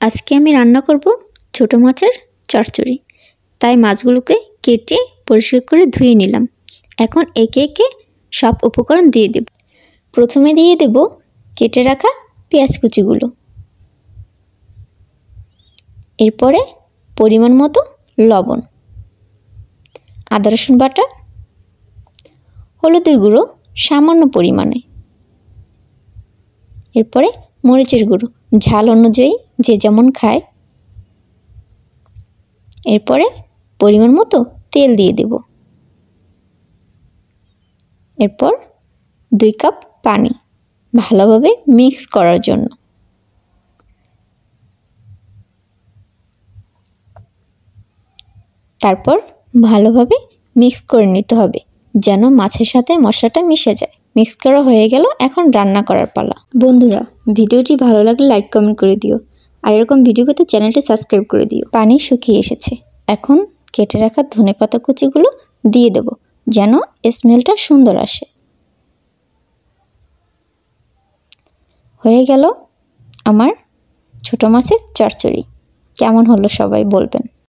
আজকে আমি রান্না করব ছোট মাছের চচ্চড়ি। তাই মাছগুলোকে কেটে পরিষ্কার করে ধুয়ে নিলাম। এখন একে একে সব উপকরণ দিয়ে দেব। প্রথমে দিয়ে দেব কেটে রাখা পেঁয়াজ কুচিগুলো। এরপরে পরিমাণ মতো লবণ, আদা রসুন বাটা, হলুদের গুঁড়ো সামান্য পরিমাণে, এরপরে মরিচের গুঁড়ো ঝাল অনুযায়ী যে যেমন খায়। এরপরে পরিমাণ মতো তেল দিয়ে দেব। এরপর 2 কাপ পানি ভালোভাবে মিক্স করার জন্য। তারপর ভালোভাবে মিক্স করে নিতে হবে যেন মাছের সাথে মশলাটা মিশে যায়। মিক্স করা হয়ে গেল, এখন রান্না করার পালা। বন্ধুরা, ভিডিওটি ভালো লাগলে লাইক কমেন্ট করে দিও, আর এরকম ভিডিও পেতে চ্যানেলটি সাবস্ক্রাইব করে দিও। পানি শুকিয়ে এসেছে, এখন কেটে রাখা ধনেপাতা কুচিগুলো দিয়ে দেব যেন স্মেলটা সুন্দর আসে। হয়ে গেল আমার ছোট মাছের চচ্চড়ি। কেমন হলো সবাই বলবেন।